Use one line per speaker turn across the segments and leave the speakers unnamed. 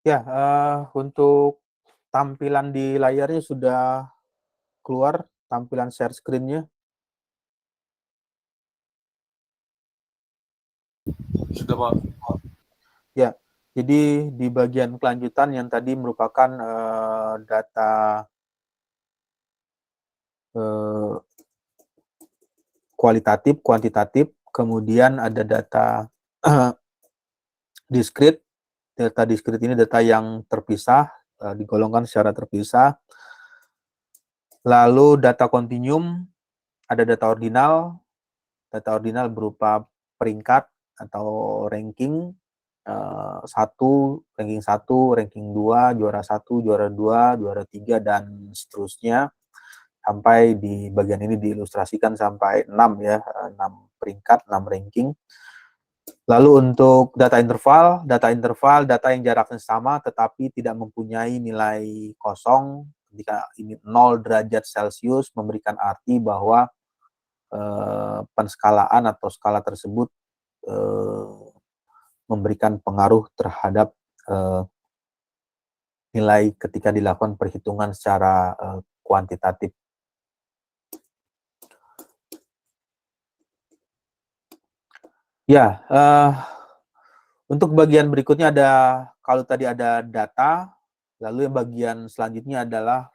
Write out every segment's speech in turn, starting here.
Ya, untuk tampilan di layarnya sudah keluar, tampilan share screen-nya.
Sudah, Pak.
Ya, jadi di bagian kelanjutan yang tadi merupakan data kualitatif, kuantitatif, kemudian ada data discrete. Data discrete ini data yang terpisah, digolongkan secara terpisah. Lalu data continuum, ada data ordinal. Data ordinal berupa peringkat atau ranking, ranking 1, ranking 2, juara 1, juara 2, juara 3, dan seterusnya. Sampai di bagian ini diilustrasikan sampai 6 ya, 6 peringkat, 6 ranking. Lalu untuk data interval, data yang jaraknya sama tetapi tidak mempunyai nilai kosong. Ketika ini 0 derajat Celcius memberikan arti bahwa penskalaan atau skala tersebut memberikan pengaruh terhadap nilai ketika dilakukan perhitungan secara kuantitatif. Ya, untuk bagian berikutnya ada, kalau tadi ada data, lalu yang bagian selanjutnya adalah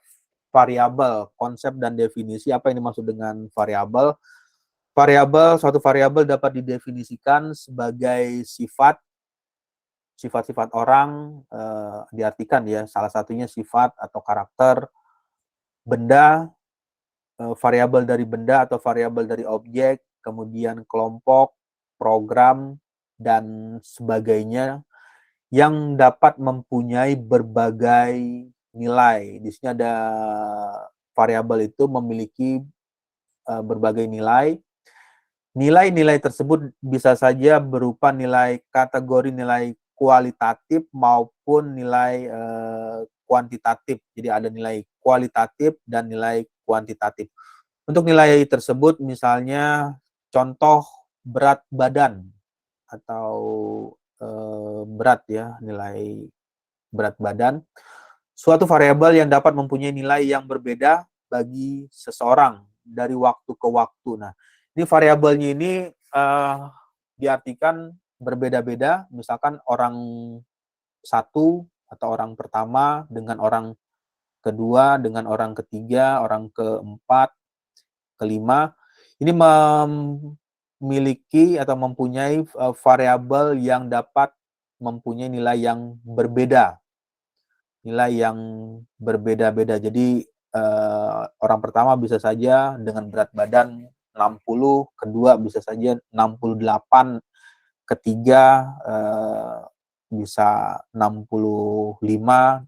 variabel, konsep dan definisi. Apa yang dimaksud dengan variabel? Variabel, suatu variabel dapat didefinisikan sebagai sifat-sifat orang, diartikan ya, salah satunya sifat atau karakter, benda, variabel dari benda atau variabel dari objek, kemudian kelompok, program, dan sebagainya yang dapat mempunyai berbagai nilai. Di sini ada variabel itu memiliki berbagai nilai. Nilai-nilai tersebut bisa saja berupa nilai kategori nilai kualitatif maupun nilai kuantitatif. Jadi ada nilai kualitatif dan nilai kuantitatif. Untuk nilai tersebut misalnya contoh berat badan atau berat ya, nilai berat badan. Suatu variabel yang dapat mempunyai nilai yang berbeda bagi seseorang dari waktu ke waktu. Nah, ini variabelnya ini diartikan berbeda-beda. Misalkan orang satu atau orang pertama dengan orang kedua, dengan orang ketiga, orang keempat, kelima. Ini memiliki atau mempunyai variabel yang dapat mempunyai nilai yang berbeda. Nilai yang berbeda-beda. Jadi orang pertama bisa saja dengan berat badan 60, kedua bisa saja 68, ketiga bisa 65,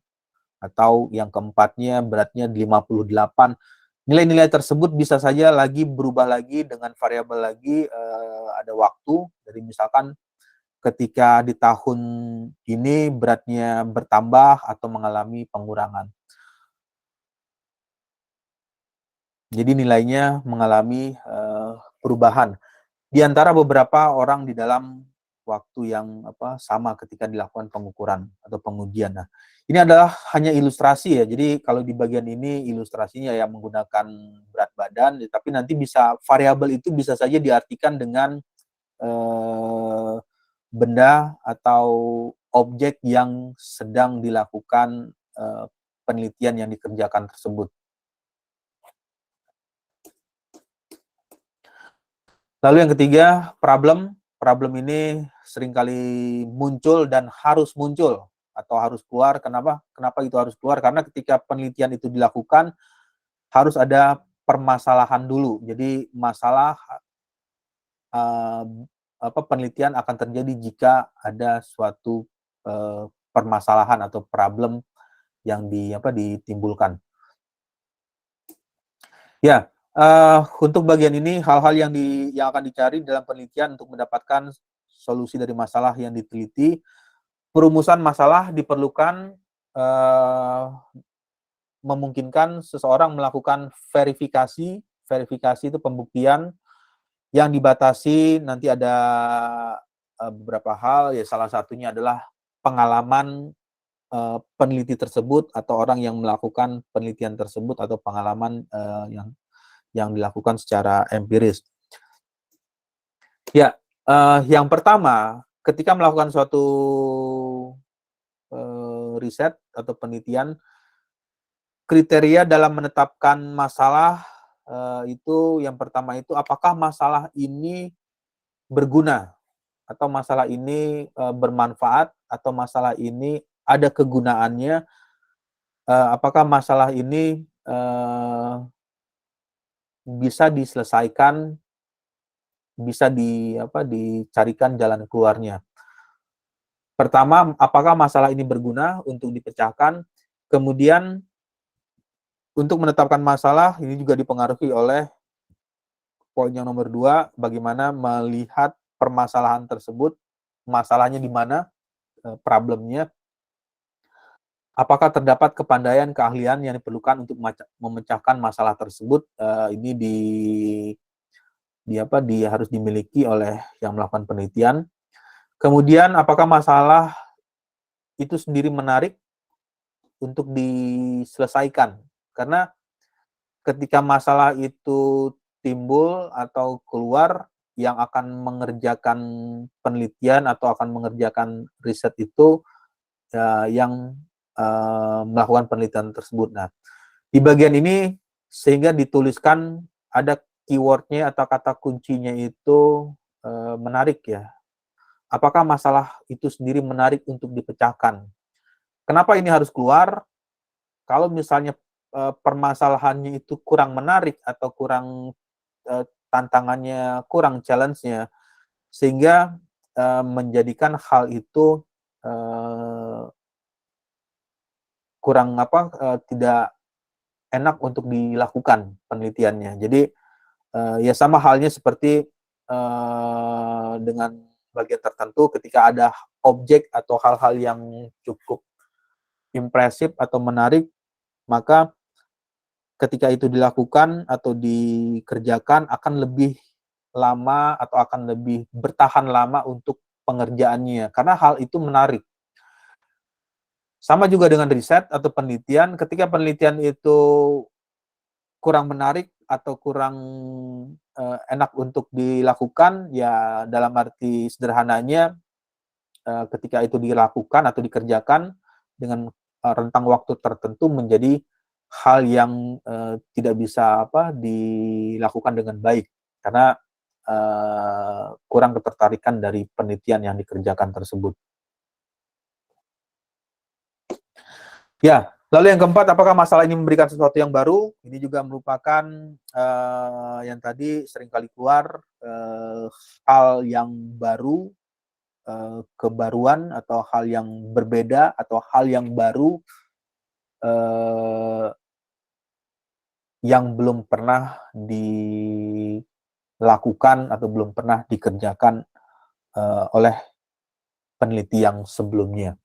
atau yang keempatnya beratnya 58. Nilai-nilai tersebut bisa saja lagi berubah lagi dengan variabel lagi, ada waktu. Jadi misalkan ketika di tahun ini beratnya bertambah atau mengalami pengurangan. Jadi nilainya mengalami perubahan di antara beberapa orang di dalam waktu yang sama ketika dilakukan pengukuran atau pengujian. Nah, ini adalah hanya ilustrasi ya. Jadi kalau di bagian ini ilustrasinya yang menggunakan berat badan, tapi nanti bisa variabel itu bisa saja diartikan dengan benda atau objek yang sedang dilakukan penelitian yang dikerjakan tersebut. Lalu yang ketiga, problem. Problem ini seringkali muncul dan harus muncul atau harus keluar. Kenapa? Kenapa itu harus keluar? Karena ketika penelitian itu dilakukan, harus ada permasalahan dulu. Jadi masalah penelitian akan terjadi jika ada suatu permasalahan atau problem yang ditimbulkan. Ya, untuk bagian ini hal-hal yang akan dicari dalam penelitian untuk mendapatkan solusi dari masalah yang diteliti. Perumusan masalah diperlukan memungkinkan seseorang melakukan verifikasi. Verifikasi itu pembuktian yang dibatasi, nanti ada beberapa hal, ya salah satunya adalah pengalaman peneliti tersebut atau orang yang melakukan penelitian tersebut atau pengalaman yang dilakukan secara empiris. Ya, yang pertama, ketika melakukan suatu riset atau penelitian, kriteria dalam menetapkan masalah itu yang pertama itu apakah masalah ini berguna atau masalah ini bermanfaat atau masalah ini ada kegunaannya, apakah masalah ini bisa diselesaikan, bisa dicarikan jalan keluarnya. Pertama, apakah masalah ini berguna untuk dipecahkan? Kemudian untuk menetapkan masalah ini juga dipengaruhi oleh poin yang nomor 2, bagaimana melihat permasalahan tersebut, masalahnya di mana, problemnya, apakah terdapat kepandaian, keahlian yang diperlukan untuk memecahkan masalah tersebut, ini harus dimiliki oleh yang melakukan penelitian. Kemudian apakah masalah itu sendiri menarik untuk diselesaikan? Karena ketika masalah itu timbul atau keluar, yang akan mengerjakan penelitian atau akan mengerjakan riset itu yang melakukan penelitian tersebut. Nah, di bagian ini sehingga dituliskan ada keywordnya atau kata kuncinya itu menarik ya. Apakah masalah itu sendiri menarik untuk dipecahkan? Kenapa ini harus keluar? Kalau misalnya permasalahannya itu kurang menarik atau kurang tantangannya kurang, challenge-nya, sehingga menjadikan hal itu kurang tidak enak untuk dilakukan penelitiannya. Jadi ya sama halnya seperti dengan bagian tertentu ketika ada objek atau hal-hal yang cukup impresif atau menarik, maka ketika itu dilakukan atau dikerjakan akan lebih lama atau akan lebih bertahan lama untuk pengerjaannya, karena hal itu menarik. Sama juga dengan riset atau penelitian, ketika penelitian itu kurang menarik atau kurang enak untuk dilakukan, ya dalam arti sederhananya ketika itu dilakukan atau dikerjakan dengan rentang waktu tertentu menjadi hal yang tidak bisa dilakukan dengan baik karena kurang ketertarikan dari penelitian yang dikerjakan tersebut. Ya, lalu yang keempat, apakah masalah ini memberikan sesuatu yang baru? Ini juga merupakan yang tadi seringkali keluar hal yang baru, kebaruan atau hal yang berbeda atau hal yang baru yang belum pernah dilakukan atau belum pernah dikerjakan oleh peneliti yang sebelumnya.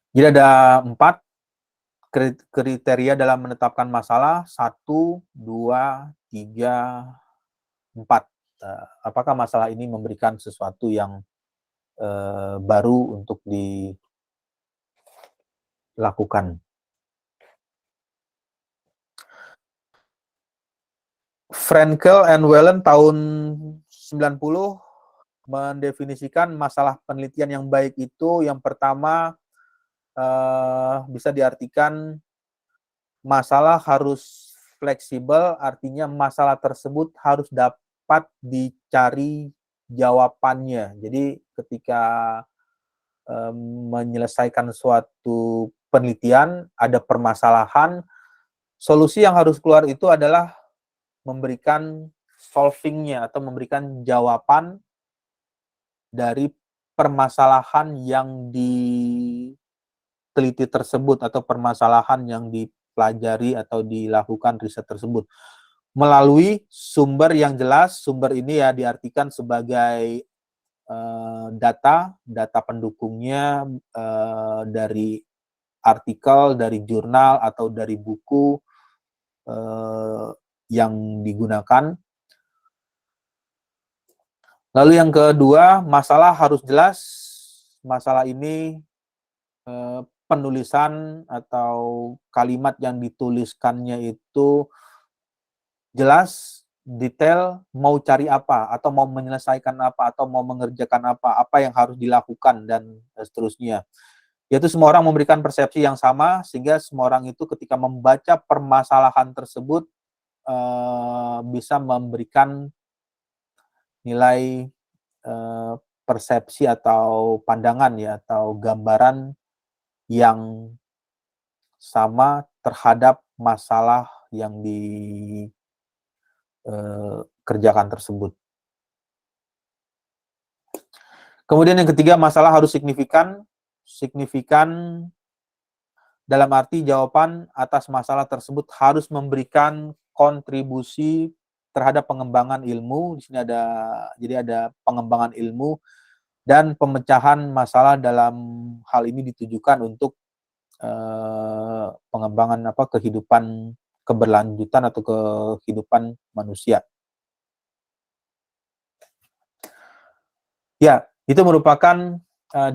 Jadi ada 4 kriteria dalam menetapkan masalah, 1, 2, 3, 4. Apakah masalah ini memberikan sesuatu yang baru untuk dilakukan? Frenkel and Whelan tahun 90 mendefinisikan masalah penelitian yang baik itu yang pertama bisa diartikan masalah harus fleksibel, artinya masalah tersebut harus dapat dicari jawabannya. Jadi ketika menyelesaikan suatu penelitian, ada permasalahan, solusi yang harus keluar itu adalah memberikan solving-nya atau memberikan jawaban dari permasalahan yang diteliti tersebut atau permasalahan yang dipelajari atau dilakukan riset tersebut melalui sumber yang jelas. Sumber ini ya diartikan sebagai data pendukungnya dari artikel, dari jurnal atau dari buku yang digunakan. Lalu yang kedua, masalah harus jelas. Masalah ini penulisan atau kalimat yang dituliskannya itu jelas, detail, mau cari apa, atau mau menyelesaikan apa, atau mau mengerjakan apa yang harus dilakukan, dan seterusnya. Yaitu semua orang memberikan persepsi yang sama, sehingga semua orang itu ketika membaca permasalahan tersebut bisa memberikan nilai persepsi atau pandangan ya, atau gambaran yang sama terhadap masalah yang dikerjakan tersebut. Kemudian yang ketiga, masalah harus signifikan. Signifikan dalam arti jawaban atas masalah tersebut harus memberikan kontribusi terhadap pengembangan ilmu. Di sini ada pengembangan ilmu dan pemecahan masalah. Dalam hal ini ditujukan untuk pengembangan kehidupan keberlanjutan atau kehidupan manusia. Ya, itu merupakan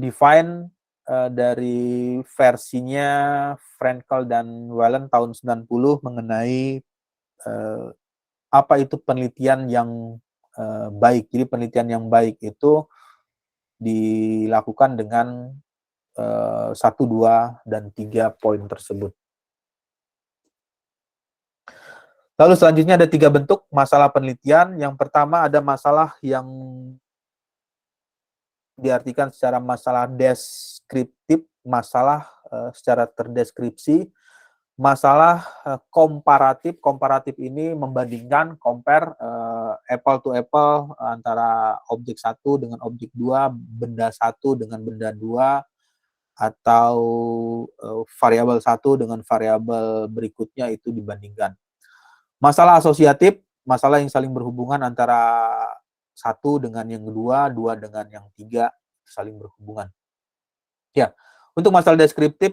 define dari versinya Frenkel dan Whelan tahun 90 mengenai apa itu penelitian yang baik. Jadi penelitian yang baik itu dilakukan dengan 1, 2, dan 3 poin tersebut. Lalu selanjutnya ada 3 bentuk masalah penelitian. Yang pertama ada masalah yang diartikan secara masalah deskriptif, masalah secara terdeskripsi, masalah komparatif. Komparatif ini membandingkan, compare, apple to apple, antara objek 1 dengan objek 2, benda 1 dengan benda 2, atau variabel 1 dengan variabel berikutnya, itu dibandingkan. Masalah asosiatif, masalah yang saling berhubungan antara 1 dengan yang kedua, 2 dengan yang 3, saling berhubungan. Ya, untuk masalah deskriptif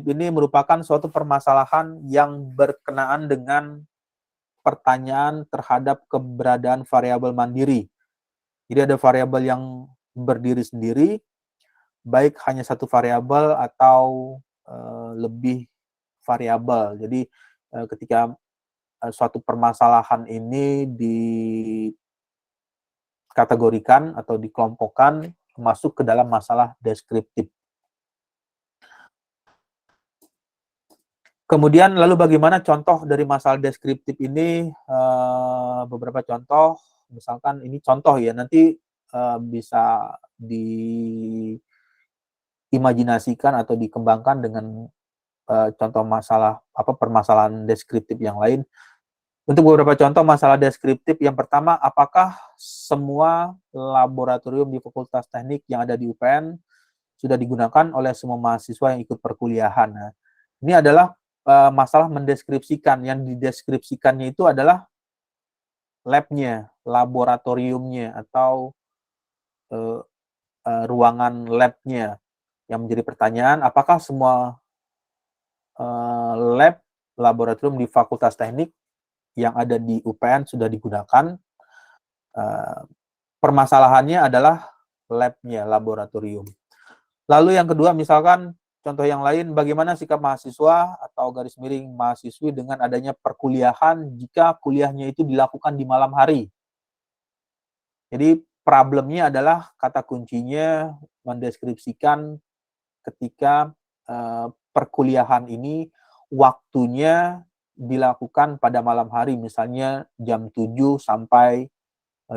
ini merupakan suatu permasalahan yang berkenaan dengan pertanyaan terhadap keberadaan variabel mandiri. Jadi ada variabel yang berdiri sendiri, baik hanya satu variabel atau lebih variabel. Jadi ketika suatu permasalahan ini dikategorikan atau dikelompokkan masuk ke dalam masalah deskriptif. Kemudian lalu bagaimana contoh dari masalah deskriptif ini? Beberapa contoh, misalkan ini contoh ya, nanti bisa diimajinasikan atau dikembangkan dengan contoh permasalahan deskriptif yang lain. Untuk beberapa contoh masalah deskriptif, yang pertama, apakah semua laboratorium di Fakultas Teknik yang ada di UPN sudah digunakan oleh semua mahasiswa yang ikut perkuliahan? Nah, ini adalah masalah mendeskripsikan. Yang dideskripsikannya itu adalah lab-nya, laboratoriumnya, atau ruangan lab-nya. Yang menjadi pertanyaan, apakah semua lab, laboratorium di Fakultas Teknik yang ada di UPN sudah digunakan? Permasalahannya adalah lab-nya, laboratorium. Lalu yang kedua, misalkan contoh yang lain, bagaimana sikap mahasiswa atau garis miring mahasiswi dengan adanya perkuliahan jika kuliahnya itu dilakukan di malam hari? Jadi problemnya adalah, kata kuncinya mendeskripsikan ketika perkuliahan ini waktunya dilakukan pada malam hari, misalnya jam 7 sampai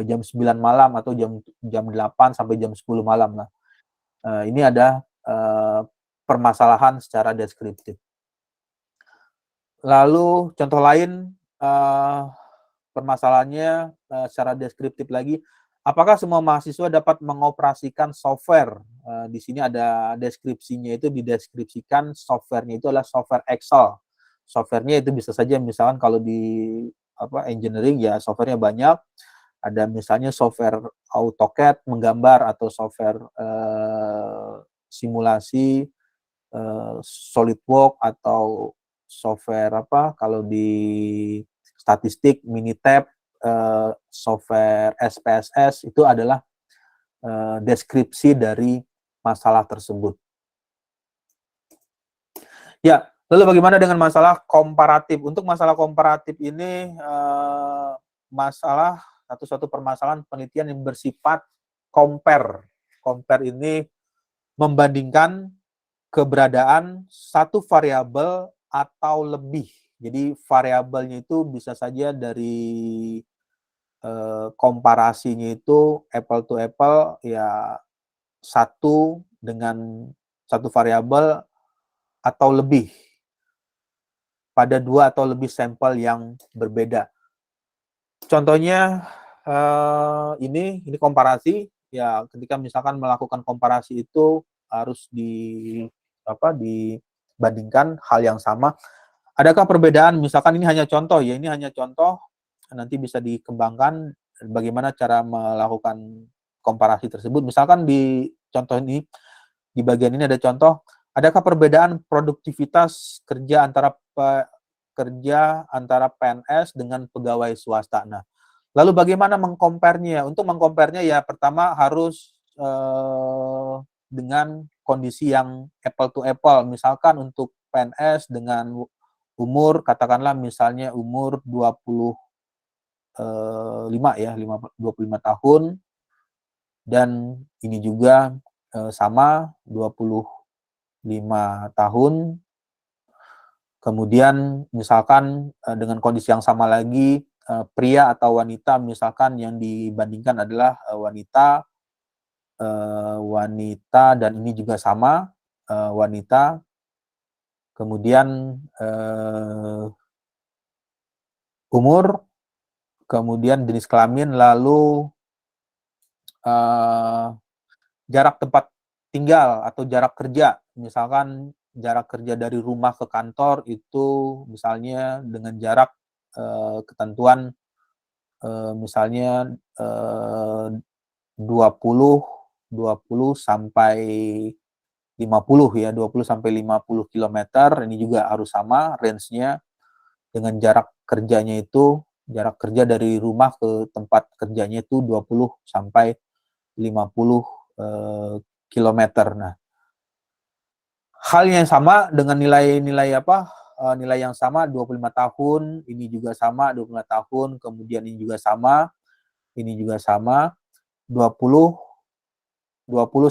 jam 9 malam, atau jam 8 sampai jam 10 malam. Nah, ini ada permasalahan secara deskriptif. Lalu contoh lain, permasalahannya secara deskriptif lagi, apakah semua mahasiswa dapat mengoperasikan software? Di sini ada deskripsinya, itu dideskripsikan softwarenya itu adalah software Excel. Softwarenya itu bisa saja, misalkan kalau di engineering ya softwarenya banyak. Ada misalnya software AutoCAD menggambar, atau software simulasi SolidWorks, atau software kalau di statistik Minitab, software SPSS itu adalah deskripsi dari masalah tersebut. Ya, lalu bagaimana dengan masalah komparatif? Untuk masalah komparatif ini masalah satu permasalahan penelitian yang bersifat compare. Compare ini membandingkan keberadaan satu variabel atau lebih. Jadi variabelnya itu bisa saja dari komparasinya itu apple to apple, ya satu dengan satu variabel atau lebih pada dua atau lebih sampel yang berbeda. Contohnya ini komparasi, ya ketika misalkan melakukan komparasi itu harus dibandingkan hal yang sama. Adakah perbedaan? Misalkan ini hanya contoh ya, ini hanya contoh, nanti bisa dikembangkan bagaimana cara melakukan komparasi tersebut. Misalkan di contoh ini, di bagian ini ada contoh, adakah perbedaan produktivitas kerja antara PNS dengan pegawai swasta? Nah, lalu bagaimana mengkomparnya? Untuk mengkomparnya ya pertama harus dengan kondisi yang apple to apple. Misalkan untuk PNS dengan umur, katakanlah misalnya umur 25 tahun, dan ini juga sama 25 tahun. Kemudian misalkan dengan kondisi yang sama lagi, pria atau wanita, misalkan yang dibandingkan adalah wanita dan ini juga sama wanita. Kemudian umur, kemudian jenis kelamin, lalu jarak tempat tinggal atau jarak kerja. Misalkan jarak kerja dari rumah ke kantor itu misalnya dengan jarak ketentuan misalnya 20 sampai 50 ya, 20 sampai 50 kilometer, ini juga harus sama range-nya. Dengan jarak kerjanya itu, jarak kerja dari rumah ke tempat kerjanya itu 20 sampai 50 kilometer. Nah, hal yang sama dengan nilai yang sama, 25 tahun, ini juga sama 25 tahun, kemudian ini juga sama, 20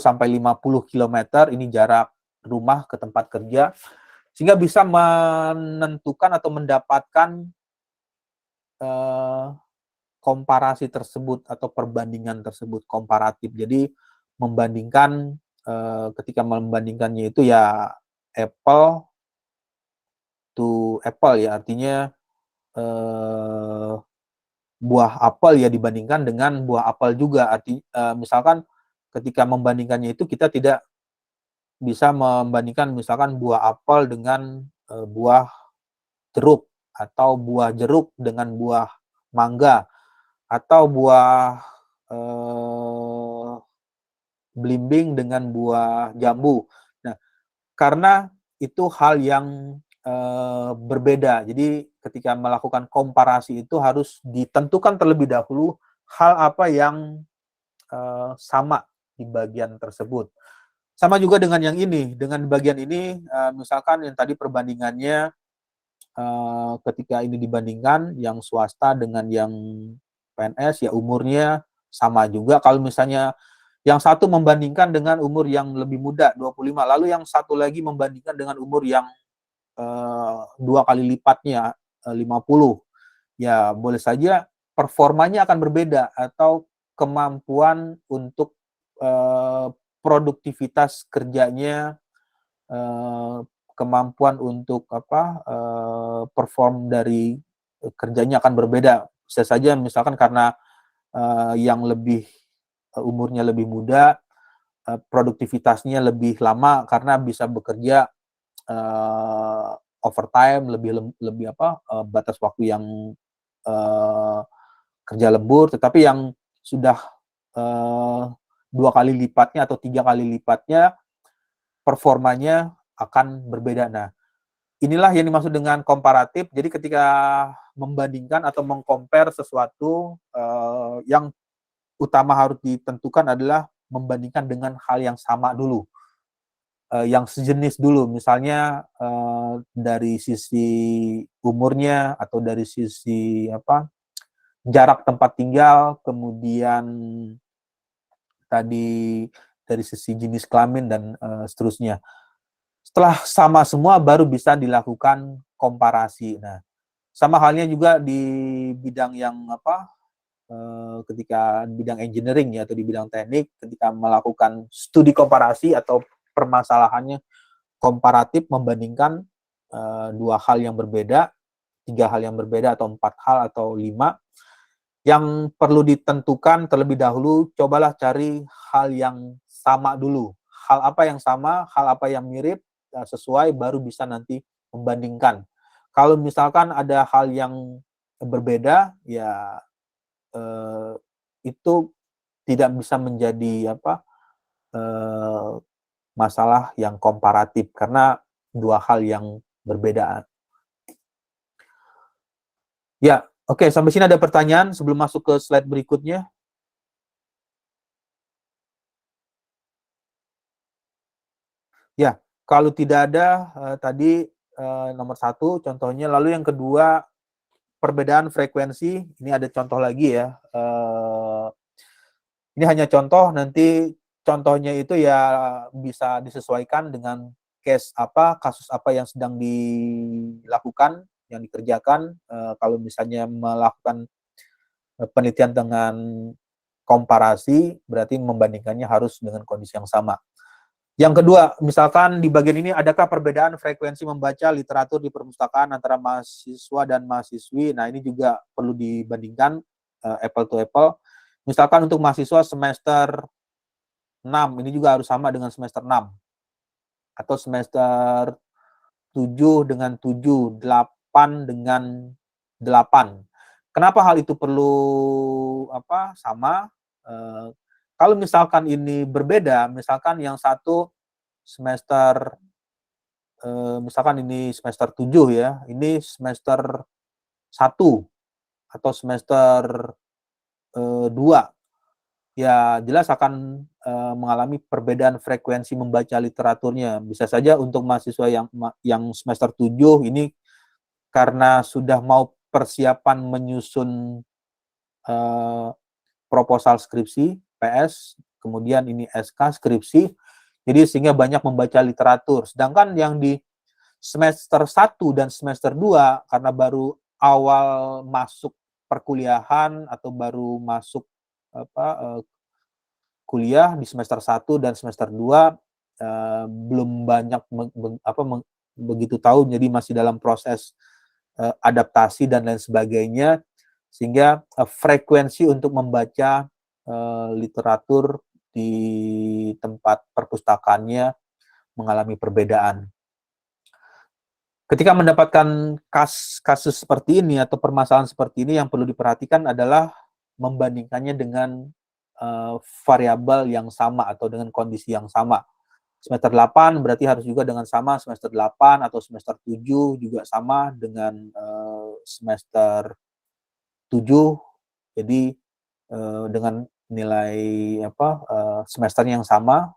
sampai 50 kilometer, ini jarak rumah ke tempat kerja, sehingga bisa menentukan atau mendapatkan komparasi tersebut atau perbandingan tersebut, komparatif. Jadi membandingkan, ketika membandingkannya itu ya apple to apple ya, artinya buah apel ya dibandingkan dengan buah apel juga. Misalkan ketika membandingkannya itu kita tidak bisa membandingkan misalkan buah apel dengan buah jeruk, atau buah jeruk dengan buah mangga, atau buah belimbing dengan buah jambu. Nah, karena itu hal yang berbeda. Jadi ketika melakukan komparasi itu harus ditentukan terlebih dahulu hal apa yang sama di bagian tersebut. Sama juga dengan yang ini, dengan bagian ini, misalkan yang tadi perbandingannya ketika ini dibandingkan yang swasta dengan yang PNS, ya umurnya sama juga. Kalau misalnya yang satu membandingkan dengan umur yang lebih muda, 25, lalu yang satu lagi membandingkan dengan umur yang 2 kali lipatnya, 50, ya boleh saja performanya akan berbeda, atau kemampuan untuk produktivitas kerjanya, kemampuan untuk perform dari kerjanya akan berbeda. Bisa saja misalkan karena yang umurnya lebih muda, produktivitasnya lebih lama karena bisa bekerja overtime, batas waktu yang kerja lembur. Tetapi yang sudah 2 kali lipatnya atau 3 kali lipatnya, performanya akan berbeda. Nah, inilah yang dimaksud dengan komparatif. Jadi ketika membandingkan atau mengcompare sesuatu, yang utama harus ditentukan adalah membandingkan dengan hal yang sama dulu, yang sejenis dulu. Misalnya dari sisi umurnya atau dari sisi jarak tempat tinggal, kemudian tadi dari sisi jenis kelamin dan seterusnya. Setelah sama semua baru bisa dilakukan komparasi. Nah, sama halnya juga di bidang yang ketika di bidang engineering ya, atau di bidang teknik, ketika melakukan studi komparasi atau permasalahannya komparatif, membandingkan dua hal yang berbeda, tiga hal yang berbeda, atau empat hal, atau lima. Yang perlu ditentukan terlebih dahulu, cobalah cari hal yang sama dulu. Hal apa yang sama, hal apa yang mirip, sesuai, baru bisa nanti membandingkan. Kalau misalkan ada hal yang berbeda, ya itu tidak bisa menjadi masalah yang komparatif, karena dua hal yang berbeda. Ya, oke, sampai sini ada pertanyaan sebelum masuk ke slide berikutnya? Ya, kalau tidak ada, tadi nomor satu contohnya. Lalu yang kedua, perbedaan frekuensi. Ini ada contoh lagi ya. Ini hanya contoh, nanti contohnya itu ya bisa disesuaikan dengan case apa, kasus apa yang sedang dilakukan, yang dikerjakan. Kalau misalnya melakukan penelitian dengan komparasi, berarti membandingkannya harus dengan kondisi yang sama. Yang kedua, misalkan di bagian ini, adakah perbedaan frekuensi membaca literatur di perpustakaan antara mahasiswa dan mahasiswi? Nah, ini juga perlu dibandingkan apple to apple. Misalkan untuk mahasiswa semester 6, ini juga harus sama dengan semester 6. Atau semester 7 dengan 7, 8 dengan 8. Kenapa hal itu perlu sama? Kalau misalkan ini berbeda, misalkan yang satu semester, misalkan ini semester 7 ya, ini semester 1 atau semester 2, ya jelas akan mengalami perbedaan frekuensi membaca literaturnya. Bisa saja untuk mahasiswa yang semester 7 ini karena sudah mau persiapan menyusun proposal skripsi, PS, kemudian ini SK skripsi, jadi sehingga banyak membaca literatur. Sedangkan yang di semester 1 dan semester 2, karena baru awal masuk perkuliahan atau baru masuk kuliah di semester 1 dan semester 2, belum banyak begitu tahu, jadi masih dalam proses adaptasi dan lain sebagainya, sehingga frekuensi untuk membaca literatur di tempat perpustakaannya mengalami perbedaan. Ketika mendapatkan kasus seperti ini atau permasalahan seperti ini, yang perlu diperhatikan adalah membandingkannya dengan variabel yang sama atau dengan kondisi yang sama. Semester 8 berarti harus juga dengan sama semester 8, atau semester 7 juga sama dengan semester 7. Jadi dengan nilai semesternya yang sama,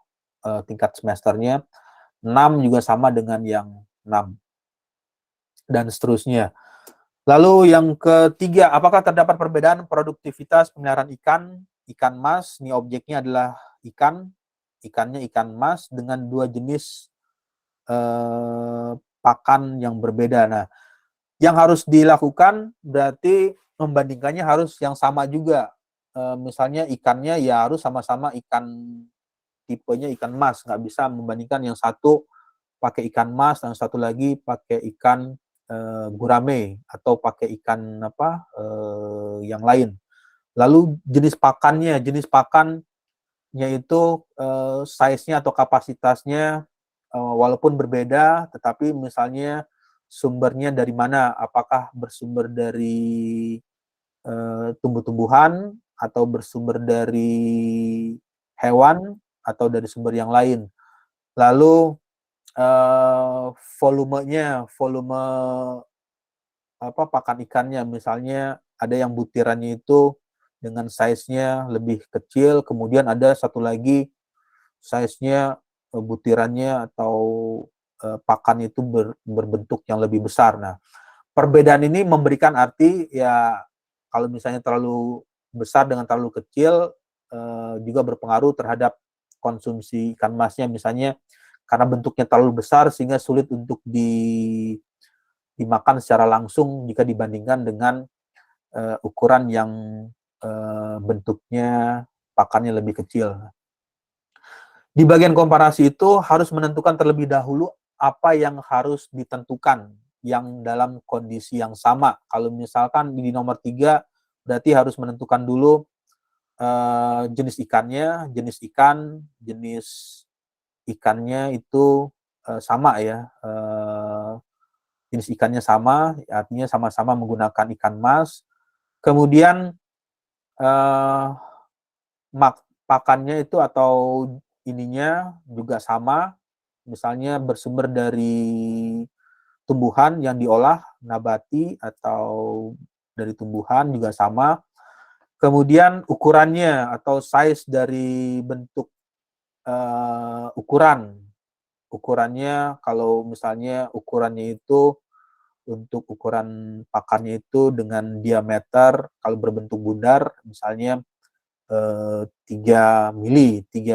tingkat semesternya. 6 juga sama dengan yang 6, dan seterusnya. Lalu yang ketiga, apakah terdapat perbedaan produktivitas pemeliharaan ikan mas, ini objeknya adalah ikannya ikan mas, dengan dua jenis pakan yang berbeda. Nah, yang harus dilakukan berarti membandingkannya harus yang sama juga. Misalnya ikannya ya harus sama-sama ikan, tipenya ikan mas, nggak bisa membandingkan yang satu pakai ikan mas dan satu lagi pakai ikan gurame atau pakai ikan yang lain. Lalu jenis pakannya itu size-nya atau kapasitasnya walaupun berbeda, tetapi misalnya sumbernya dari mana? Apakah bersumber dari tumbuh-tumbuhan, atau bersumber dari hewan, atau dari sumber yang lain? Lalu volume pakan ikannya. Misalnya ada yang butirannya itu dengan size-nya lebih kecil, kemudian ada satu lagi size-nya butirannya atau pakan itu berbentuk yang lebih besar. Nah, perbedaan ini memberikan arti ya kalau misalnya terlalu besar dengan terlalu kecil juga berpengaruh terhadap konsumsi ikan masnya, misalnya karena bentuknya terlalu besar sehingga sulit untuk dimakan secara langsung jika dibandingkan dengan ukuran yang bentuknya pakannya lebih kecil. Di bagian komparasi itu harus menentukan terlebih dahulu apa yang harus ditentukan yang dalam kondisi yang sama. Kalau misalkan di nomor 3 berarti harus menentukan dulu jenis ikannya, jenis ikannya itu sama ya. Jenis ikannya sama, artinya sama-sama menggunakan ikan mas. Kemudian pakannya itu atau ininya juga sama, misalnya bersumber dari tumbuhan yang diolah, nabati atau dari tumbuhan juga sama. Kemudian ukurannya atau size dari bentuk ukurannya kalau misalnya ukurannya itu untuk ukuran pakannya itu dengan diameter kalau berbentuk bundar misalnya 3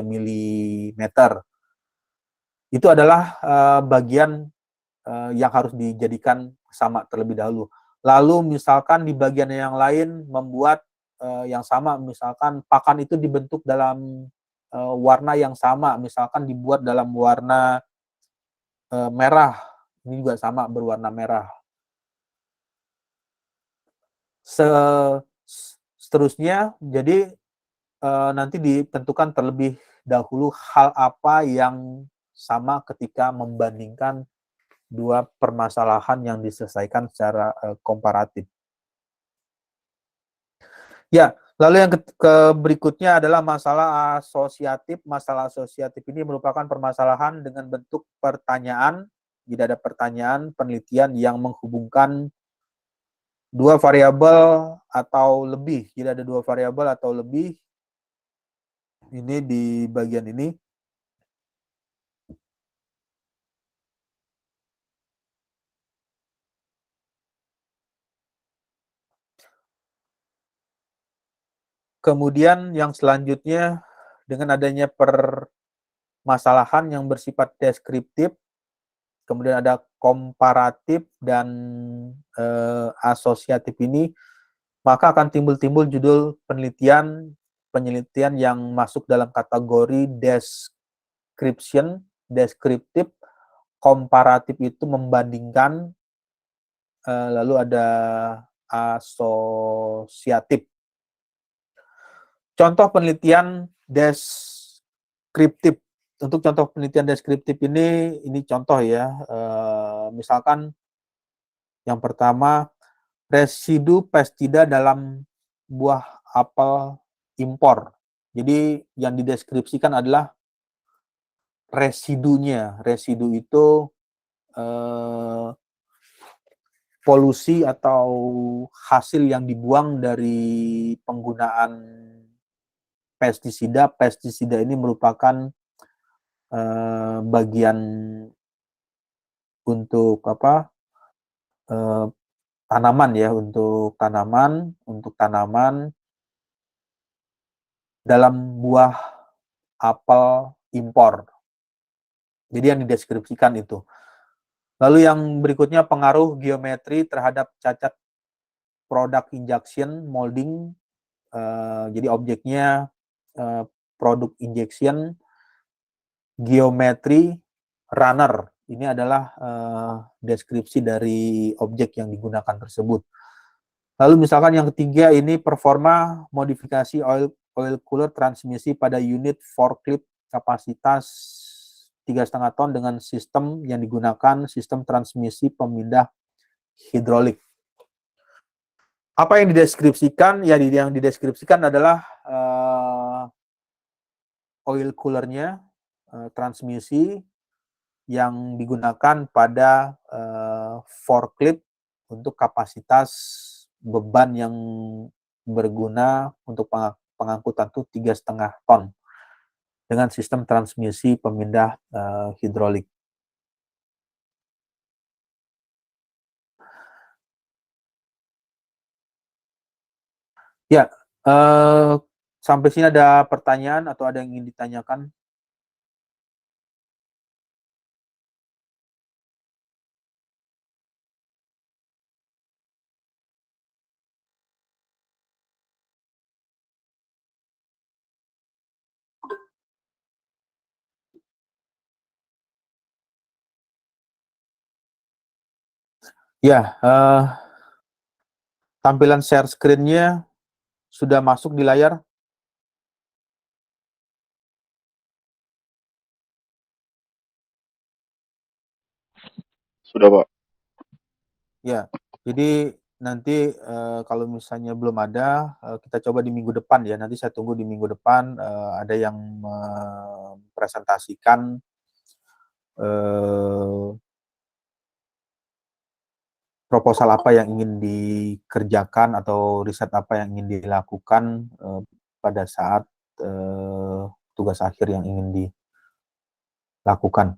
milimeter. Itu adalah bagian yang harus dijadikan sama terlebih dahulu. Lalu misalkan di bagian yang lain membuat yang sama, misalkan pakan itu dibentuk dalam warna yang sama, misalkan dibuat dalam warna merah, ini juga sama berwarna merah. Seterusnya, jadi nanti ditentukan terlebih dahulu hal apa yang sama ketika membandingkan dua permasalahan yang diselesaikan secara komparatif. Ya, lalu yang berikutnya adalah masalah asosiatif. Masalah asosiatif ini merupakan permasalahan dengan bentuk pertanyaan. Jadi ada pertanyaan penelitian yang menghubungkan dua variabel atau lebih. Jadi ada dua variabel atau lebih. Ini di bagian ini. Kemudian yang selanjutnya dengan adanya permasalahan yang bersifat deskriptif, kemudian ada komparatif dan asosiatif ini, maka akan timbul judul penelitian yang masuk dalam kategori deskriptif, komparatif itu membandingkan, lalu ada asosiatif. Contoh penelitian deskriptif. Untuk contoh penelitian deskriptif ini contoh ya. Misalkan yang pertama, residu pestisida dalam buah apel impor. Jadi yang dideskripsikan adalah residunya. Residu itu polusi atau hasil yang dibuang dari penggunaan pestisida. Pestisida ini merupakan bagian untuk tanaman ya, untuk tanaman dalam buah apel impor. Jadi yang dideskripsikan itu. Lalu yang berikutnya pengaruh geometri terhadap cacat produk injection molding. Jadi objeknya produk injection, geometri, runner. Ini adalah deskripsi dari objek yang digunakan tersebut. Lalu misalkan yang ketiga ini performa modifikasi oil cooler transmisi pada unit forklift kapasitas 3,5 ton dengan sistem yang digunakan sistem transmisi pemindah hidrolik. Apa yang dideskripsikan? Ya, yang dideskripsikan adalah oil coolernya, transmisi yang digunakan pada forklift untuk kapasitas beban yang berguna untuk pengangkutan itu 3,5 ton dengan sistem transmisi pemindah hidrolik. Ya, sampai sini ada pertanyaan atau ada yang ingin ditanyakan? Ya, tampilan share screen-nya sudah masuk di layar?
Sudah, Pak.
Ya, jadi nanti kalau misalnya belum ada, kita coba di minggu depan ya. Nanti saya tunggu di minggu depan ada yang mempresentasikan proposal apa yang ingin dikerjakan atau riset apa yang ingin dilakukan pada saat tugas akhir yang ingin dilakukan.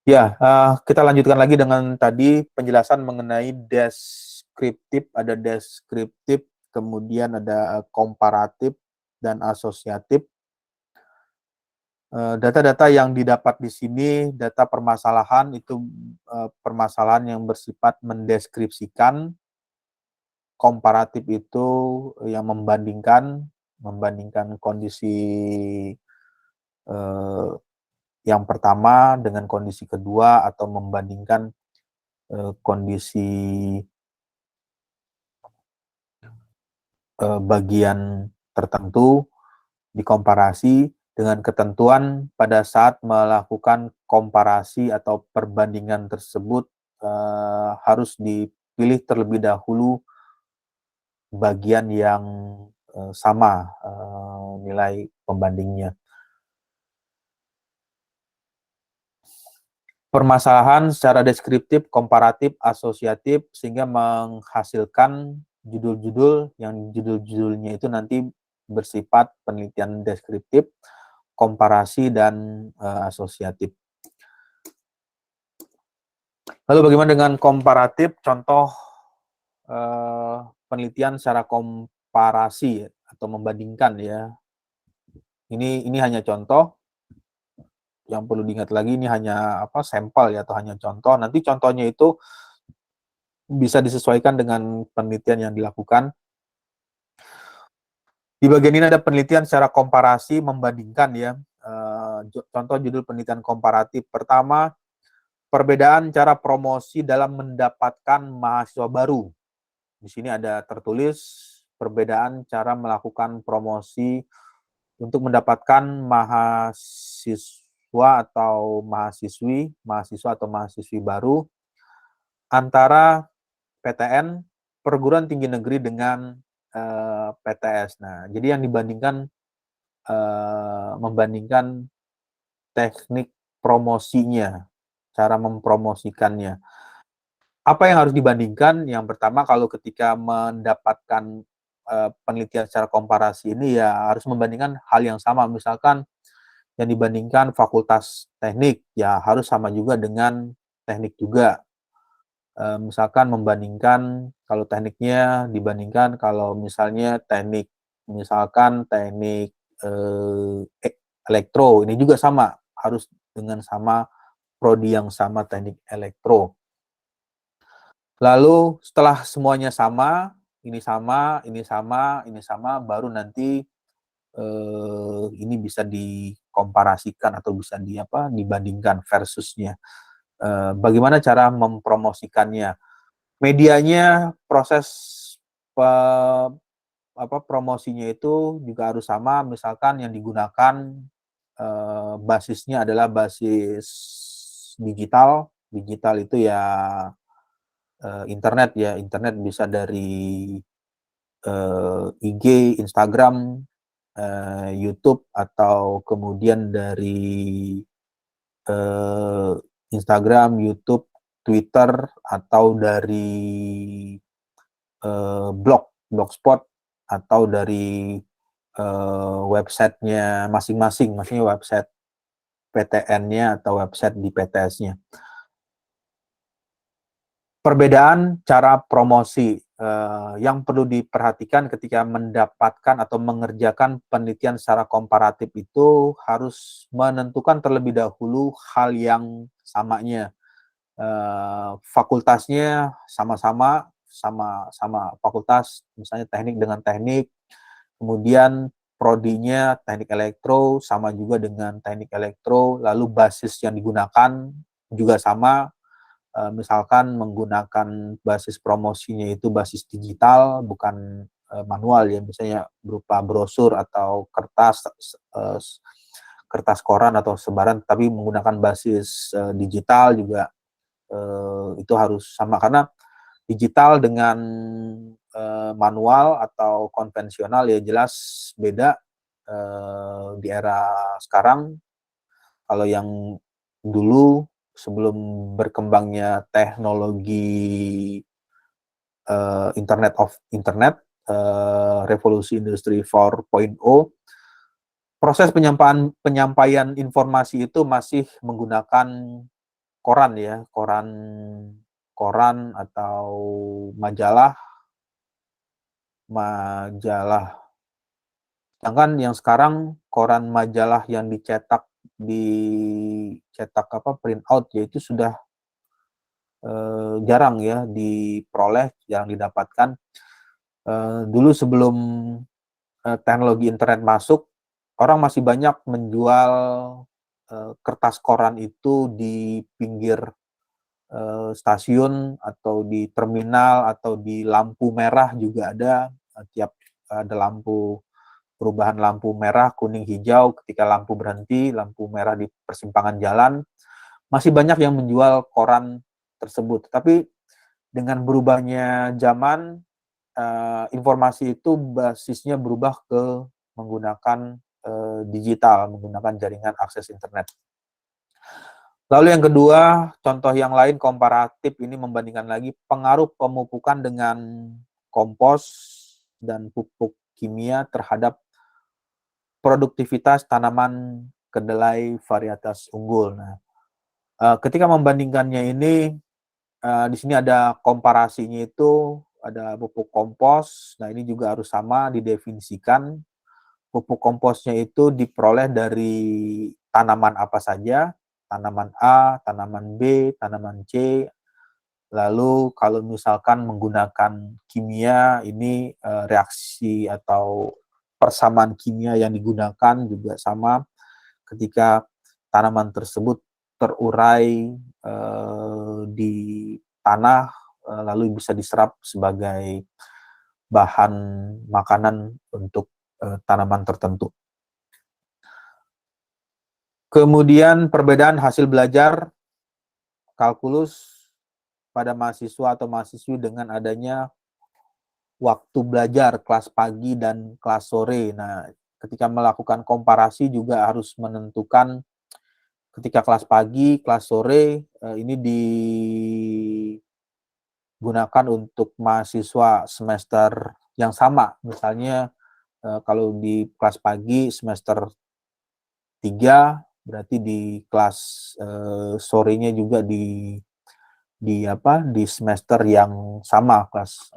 Ya, kita lanjutkan lagi dengan tadi penjelasan mengenai deskriptif, ada deskriptif, kemudian ada komparatif dan asosiatif. Data-data yang didapat di sini, data permasalahan itu permasalahan yang bersifat mendeskripsikan, komparatif itu yang membandingkan kondisi yang pertama dengan kondisi kedua atau membandingkan kondisi bagian tertentu dikomparasi dengan ketentuan pada saat melakukan komparasi atau perbandingan tersebut harus dipilih terlebih dahulu bagian yang sama nilai pembandingnya. Permasalahan secara deskriptif, komparatif, asosiatif, sehingga menghasilkan judul-judul yang judul-judulnya itu nanti bersifat penelitian deskriptif, komparasi, dan asosiatif. Lalu bagaimana dengan komparatif? Contoh penelitian secara komparasi atau membandingkan ya. Ini hanya contoh. Yang perlu diingat lagi ini hanya sampel ya atau hanya contoh. Nanti contohnya itu bisa disesuaikan dengan penelitian yang dilakukan. Di bagian ini ada penelitian secara komparasi membandingkan ya. Contoh judul penelitian komparatif. Pertama, perbedaan cara promosi dalam mendapatkan mahasiswa baru. Di sini ada tertulis perbedaan cara melakukan promosi untuk mendapatkan mahasiswa atau mahasiswa atau mahasiswi baru antara PTN, perguruan tinggi negeri, dengan PTS. Nah, jadi yang dibandingkan membandingkan teknik promosinya, cara mempromosikannya. Apa yang harus dibandingkan? Yang pertama, kalau ketika mendapatkan penelitian secara komparasi ini ya harus membandingkan hal yang sama. Misalkan yang dibandingkan fakultas teknik, ya harus sama juga dengan teknik juga. Misalkan membandingkan kalau tekniknya dibandingkan kalau misalnya misalkan teknik elektro, ini juga sama, harus dengan sama prodi yang sama, teknik elektro. Lalu setelah semuanya sama, ini sama, ini sama, ini sama, baru nanti ini bisa dikomparasikan atau bisa dibandingkan versusnya. Bagaimana cara mempromosikannya? Medianya, proses promosinya itu juga harus sama. Misalkan yang digunakan basisnya adalah basis digital. Digital itu ya internet ya. Internet bisa dari IG, Instagram, YouTube, atau kemudian dari Instagram, YouTube, Twitter, atau dari blogspot, atau dari websitenya masing-masing, maksudnya website PTN-nya atau website di PTS-nya. Perbedaan cara promosi yang perlu diperhatikan ketika mendapatkan atau mengerjakan penelitian secara komparatif itu harus menentukan terlebih dahulu hal yang samanya. Fakultasnya sama fakultas, misalnya teknik dengan teknik, kemudian prodinya teknik elektro sama juga dengan teknik elektro, lalu basis yang digunakan juga sama, misalkan menggunakan basis promosinya itu basis digital, bukan manual ya, misalnya berupa brosur atau kertas koran atau sebaran, tapi menggunakan basis digital juga itu harus sama, karena digital dengan manual atau konvensional ya jelas beda. Di era sekarang, kalau yang dulu sebelum berkembangnya teknologi internet, revolusi industri 4.0, proses penyampaian informasi itu masih menggunakan koran ya, koran atau majalah. Sedangkan yang sekarang koran majalah yang dicetak print out ya, itu sudah jarang ya diperoleh, jarang didapatkan. Dulu sebelum teknologi internet masuk, orang masih banyak menjual kertas koran itu di pinggir stasiun atau di terminal atau di lampu merah juga ada. Tiap ada lampu perubahan lampu merah, kuning, hijau, ketika lampu berhenti, lampu merah di persimpangan jalan, masih banyak yang menjual koran tersebut. Tapi dengan berubahnya zaman, informasi itu basisnya berubah ke menggunakan digital, menggunakan jaringan akses internet. Lalu yang kedua, contoh yang lain komparatif ini membandingkan lagi pengaruh pemupukan dengan kompos dan pupuk kimia terhadap produktivitas tanaman kedelai varietas unggul. Nah, ketika membandingkannya ini, di sini ada komparasinya, itu ada pupuk kompos. Nah, ini juga harus sama didefinisikan. Pupuk komposnya itu diperoleh dari tanaman apa saja, tanaman A, tanaman B, tanaman C. Lalu kalau misalkan menggunakan kimia, ini reaksi atau persamaan kimia yang digunakan juga sama ketika tanaman tersebut terurai di tanah, lalu bisa diserap sebagai bahan makanan untuk tanaman tertentu. Kemudian perbedaan hasil belajar kalkulus pada mahasiswa atau mahasiswi dengan adanya waktu belajar kelas pagi dan kelas sore. Nah, ketika melakukan komparasi juga harus menentukan ketika kelas pagi, kelas sore, ini digunakan untuk mahasiswa semester yang sama. Misalnya kalau di kelas pagi semester 3, berarti di kelas sorenya juga di semester yang sama, kelas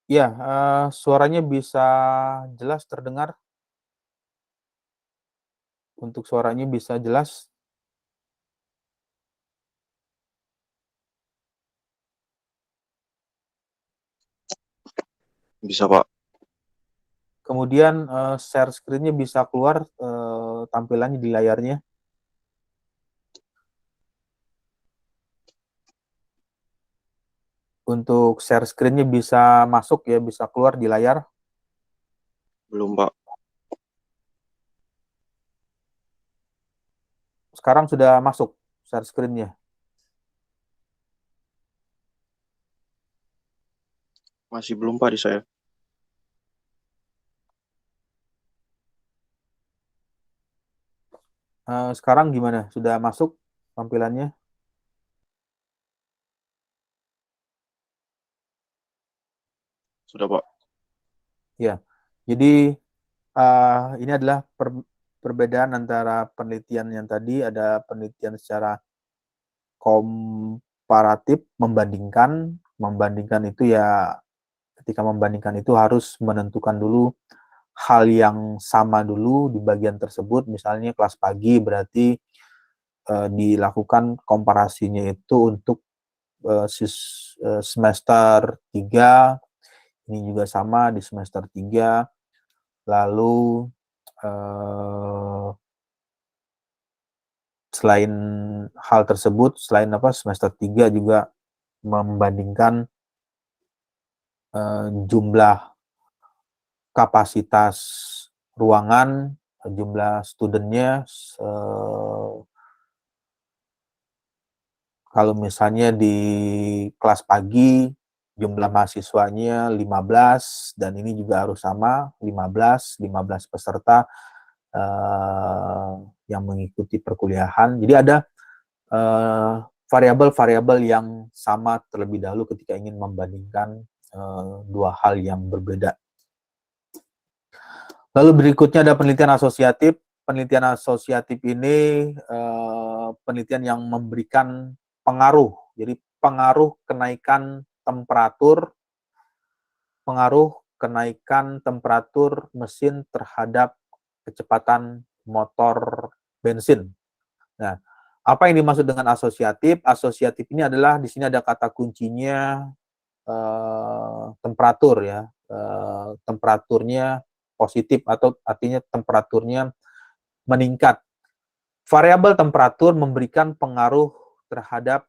Ya, suaranya bisa jelas terdengar? Untuk suaranya bisa jelas?
Bisa, Pak.
Kemudian share screen-nya bisa keluar tampilannya di layarnya. Untuk share screen-nya bisa masuk ya, bisa keluar di layar.
Belum, Pak.
Sekarang sudah masuk share screen-nya.
Masih belum, Pak, di saya.
Sekarang gimana? Sudah masuk tampilannya?
Sudah, Pak.
Ya. Jadi ini adalah perbedaan antara penelitian yang tadi, ada penelitian secara komparatif, membandingkan itu ya, ketika membandingkan itu harus menentukan dulu hal yang sama dulu di bagian tersebut, misalnya kelas pagi berarti dilakukan komparasinya itu untuk semester 3, ini juga sama di semester 3, lalu selain hal tersebut, selain semester 3 juga membandingkan jumlah kapasitas ruangan, jumlah studentnya, kalau misalnya di kelas pagi jumlah mahasiswanya 15 dan ini juga harus sama 15 peserta yang mengikuti perkuliahan. Jadi ada variabel-variabel yang sama terlebih dahulu ketika ingin membandingkan dua hal yang berbeda. Lalu berikutnya ada penelitian asosiatif. Penelitian asosiatif ini penelitian yang memberikan pengaruh. Jadi pengaruh kenaikan temperatur mesin terhadap kecepatan motor bensin. Nah, apa yang dimaksud dengan asosiatif? Asosiatif ini adalah di sini ada kata kuncinya temperatur ya. Temperaturnya positif atau artinya temperaturnya meningkat. Variabel temperatur memberikan pengaruh terhadap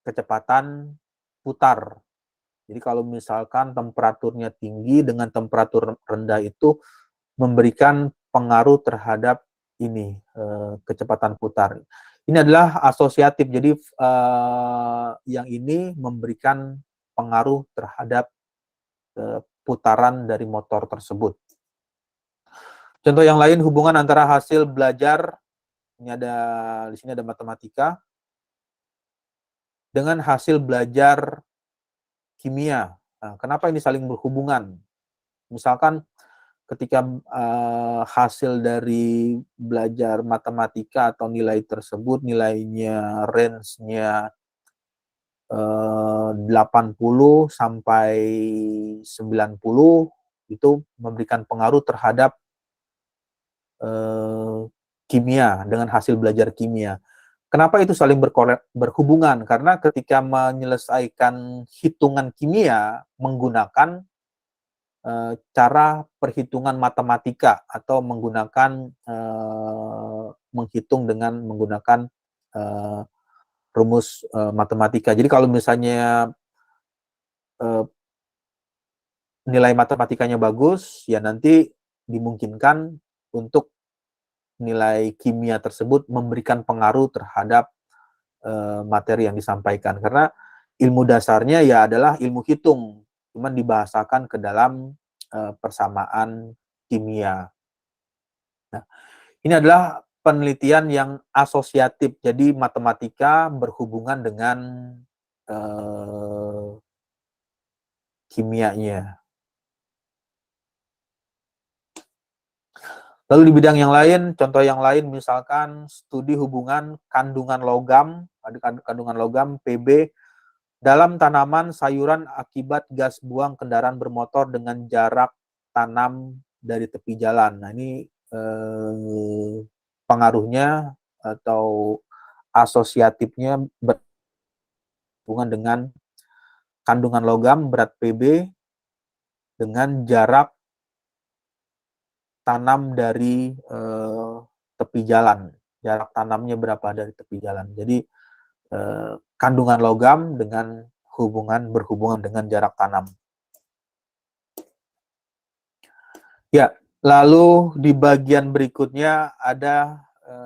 kecepatan putar. Jadi kalau misalkan temperaturnya tinggi dengan temperatur rendah itu memberikan pengaruh terhadap ini kecepatan putar. Ini adalah asosiatif. Jadi yang ini memberikan pengaruh terhadap putaran dari motor tersebut. Contoh yang lain, hubungan antara hasil belajar, ini ada di sini ada matematika, dengan hasil belajar kimia. Nah, kenapa ini saling berhubungan? Misalkan ketika hasil dari belajar matematika atau nilai tersebut, nilainya range-nya 80 sampai 90, itu memberikan pengaruh terhadap kimia dengan hasil belajar kimia. Kenapa itu saling berhubungan? Karena ketika menyelesaikan hitungan kimia menggunakan cara perhitungan matematika atau menggunakan menghitung dengan menggunakan rumus matematika. Jadi kalau misalnya nilai matematikanya bagus, ya nanti dimungkinkan untuk nilai kimia tersebut memberikan pengaruh terhadap materi yang disampaikan. Karena ilmu dasarnya ya adalah ilmu hitung, cuman dibahasakan ke dalam persamaan kimia. Nah, ini adalah penelitian yang asosiatif, jadi matematika berhubungan dengan kimianya. Lalu di bidang yang lain, contoh yang lain misalkan studi hubungan kandungan logam, ada kandungan logam PB dalam tanaman sayuran akibat gas buang kendaraan bermotor dengan jarak tanam dari tepi jalan. Nah, ini pengaruhnya atau asosiatifnya berhubungan dengan kandungan logam, berat PB, dengan jarak tanam dari tepi jalan. Jarak tanamnya berapa dari tepi jalan. Jadi kandungan logam dengan berhubungan dengan jarak tanam. Ya, lalu di bagian berikutnya ada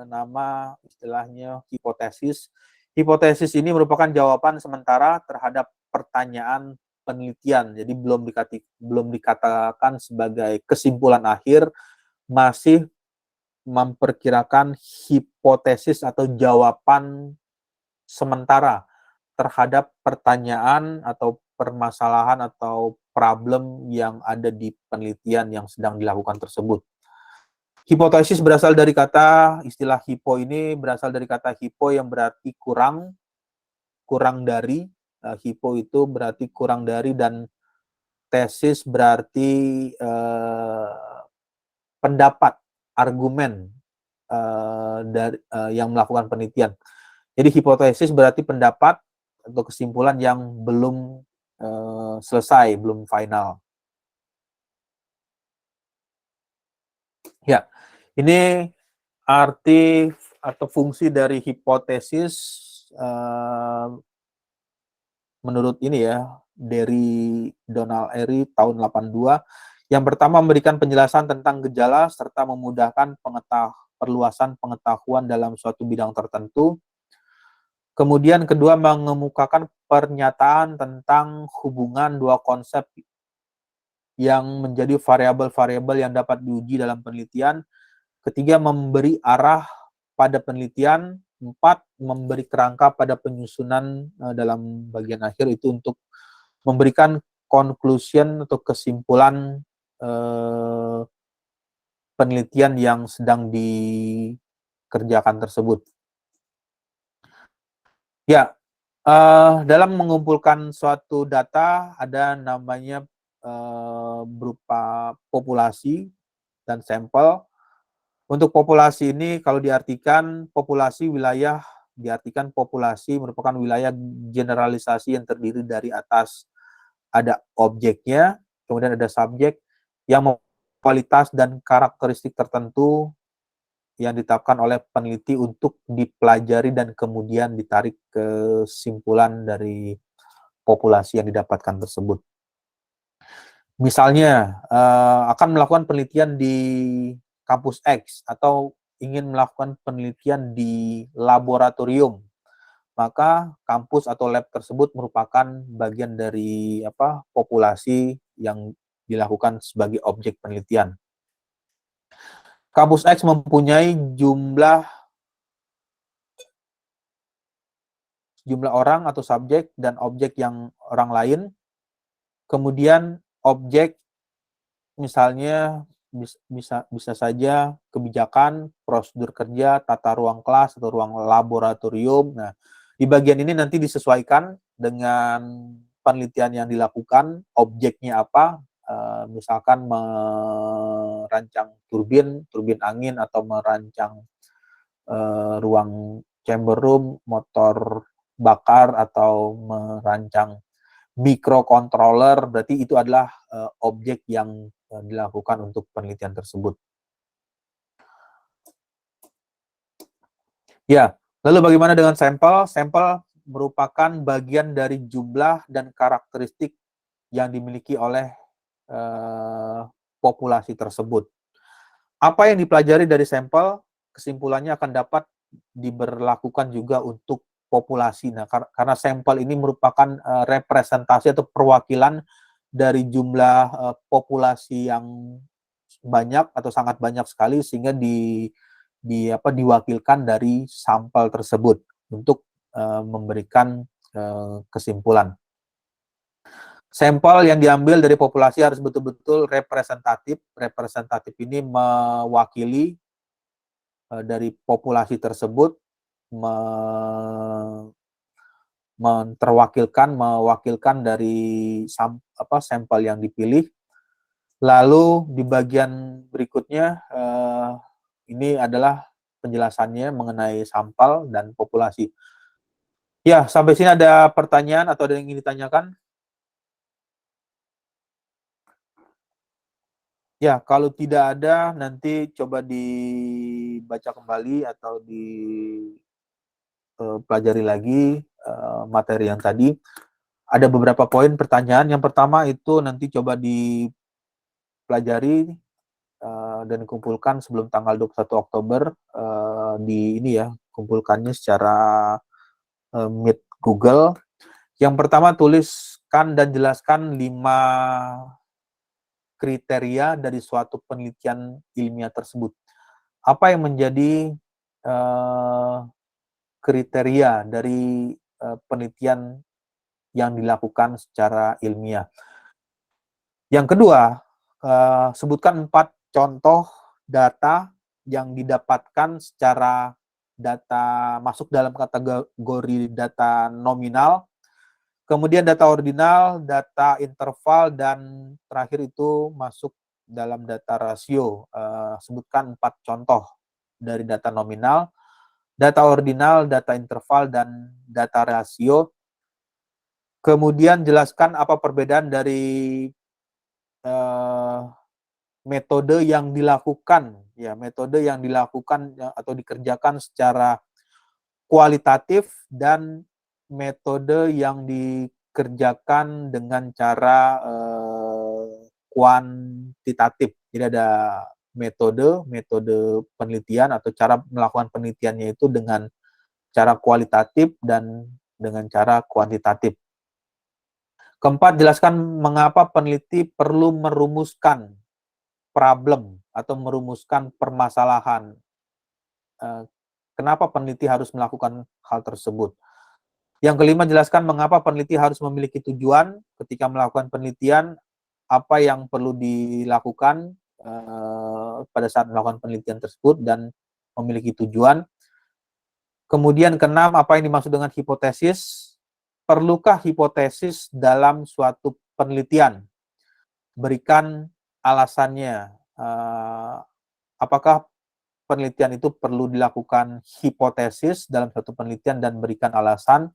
nama istilahnya hipotesis. Hipotesis ini merupakan jawaban sementara terhadap pertanyaan penelitian. Jadi belum dikatakan sebagai kesimpulan akhir, masih memperkirakan hipotesis atau jawaban sementara terhadap pertanyaan atau permasalahan atau problem yang ada di penelitian yang sedang dilakukan tersebut. Hipotesis berasal dari kata, istilah hipo ini berasal dari kata hipo yang berarti kurang dari, hipo itu berarti kurang dari, dan tesis berarti pendapat, argumen yang melakukan penelitian. Jadi hipotesis berarti pendapat atau kesimpulan yang belum selesai, belum final. Ya, ini arti atau fungsi dari hipotesis menurut ini ya, dari Donald Airy tahun 82. Yang pertama, memberikan penjelasan tentang gejala serta memudahkan perluasan pengetahuan dalam suatu bidang tertentu. Kemudian kedua, mengemukakan pernyataan tentang hubungan dua konsep yang menjadi variabel-variabel yang dapat diuji dalam penelitian. Ketiga, memberi arah pada penelitian. Empat, memberi kerangka pada penyusunan dalam bagian akhir itu untuk memberikan conclusion atau kesimpulan penelitian yang sedang dikerjakan tersebut. Ya, dalam mengumpulkan suatu data ada namanya berupa populasi dan sampel. Untuk populasi ini kalau diartikan populasi wilayah, diartikan populasi merupakan wilayah generalisasi yang terdiri dari atas ada objeknya, kemudian ada subjek yang kualitas dan karakteristik tertentu yang ditetapkan oleh peneliti untuk dipelajari dan kemudian ditarik kesimpulan dari populasi yang didapatkan tersebut. Misalnya akan melakukan penelitian di kampus X atau ingin melakukan penelitian di laboratorium, maka kampus atau lab tersebut merupakan bagian dari populasi yang dilakukan sebagai objek penelitian. Kampus X mempunyai jumlah orang atau subjek dan objek yang orang lain. Kemudian objek misalnya bisa saja kebijakan, prosedur kerja, tata ruang kelas atau ruang laboratorium. Nah, di bagian ini nanti disesuaikan dengan penelitian yang dilakukan, objeknya apa, misalkan merancang turbin angin atau merancang ruang chamber room, motor bakar, atau merancang microcontroller, berarti itu adalah objek yang dilakukan untuk penelitian tersebut. Ya, lalu bagaimana dengan sampel? Sampel merupakan bagian dari jumlah dan karakteristik yang dimiliki oleh populasi tersebut. Apa yang dipelajari dari sampel, kesimpulannya akan dapat diberlakukan juga untuk populasi. Nah, karena sampel ini merupakan representasi atau perwakilan dari jumlah populasi yang banyak atau sangat banyak sekali, sehingga diwakilkan dari sampel tersebut untuk memberikan kesimpulan. Sampel yang diambil dari populasi harus betul-betul representatif. Representatif ini mewakili dari populasi tersebut, mewakilkan dari sampel yang dipilih. Lalu di bagian berikutnya ini adalah penjelasannya mengenai sampel dan populasi. Ya, sampai sini ada pertanyaan atau ada yang ingin ditanyakan? Ya, kalau tidak ada, nanti coba dibaca kembali atau dipelajari lagi materi yang tadi. Ada beberapa poin pertanyaan. Yang pertama itu nanti coba dipelajari dan dikumpulkan sebelum tanggal 21 Oktober di ini ya, kumpulkannya secara Meet Google. Yang pertama, tuliskan dan jelaskan 5 kriteria dari suatu penelitian ilmiah tersebut. Apa yang menjadi kriteria dari penelitian yang dilakukan secara ilmiah? Yang kedua, sebutkan 4 contoh data yang didapatkan secara data masuk dalam kategori data nominal, kemudian data ordinal, data interval, dan terakhir itu masuk dalam data rasio. Sebutkan 4 contoh dari data nominal, data ordinal, data interval, dan data rasio. Kemudian jelaskan apa perbedaan dari metode yang dilakukan atau dikerjakan secara kualitatif dan metode yang dikerjakan dengan cara kuantitatif. Jadi ada metode penelitian atau cara melakukan penelitiannya itu dengan cara kualitatif dan dengan cara kuantitatif. Keempat, jelaskan mengapa peneliti perlu merumuskan problem atau merumuskan permasalahan. Kenapa peneliti harus melakukan hal tersebut? Yang kelima, jelaskan mengapa peneliti harus memiliki tujuan ketika melakukan penelitian, apa yang perlu dilakukan pada saat melakukan penelitian tersebut dan memiliki tujuan. Kemudian keenam, apa yang dimaksud dengan hipotesis? Perlukah hipotesis dalam suatu penelitian? Berikan alasannya. Apakah penelitian itu perlu dilakukan hipotesis dalam suatu penelitian dan berikan alasan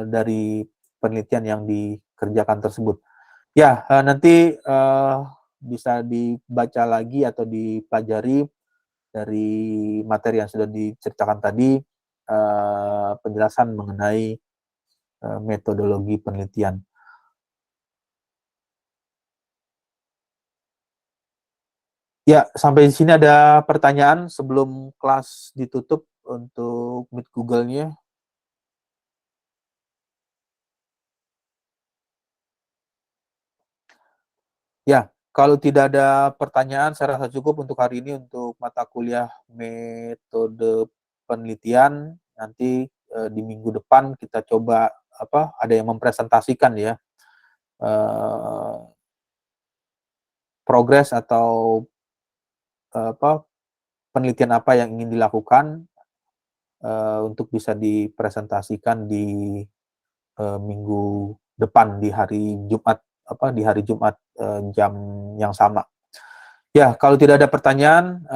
dari penelitian yang dikerjakan tersebut. Ya, nanti bisa dibaca lagi atau dipelajari dari materi yang sudah diceritakan tadi, penjelasan mengenai metodologi penelitian. Ya, sampai di sini ada pertanyaan sebelum kelas ditutup untuk Meet Google-nya. Ya, kalau tidak ada pertanyaan, saya rasa cukup untuk hari ini untuk mata kuliah metode penelitian. Nanti di minggu depan kita coba ada yang mempresentasikan ya progres atau penelitian apa yang ingin dilakukan untuk bisa dipresentasikan di minggu depan di hari Jumat jam yang sama. Ya, kalau tidak ada pertanyaan,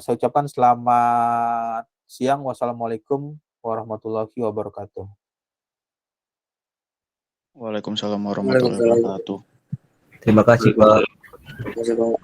saya ucapkan selamat siang. Wassalamualaikum warahmatullahi wabarakatuh.
Waalaikumsalam warahmatullahi wabarakatuh.
Terima kasih, Pak.
Terima kasih, Pak.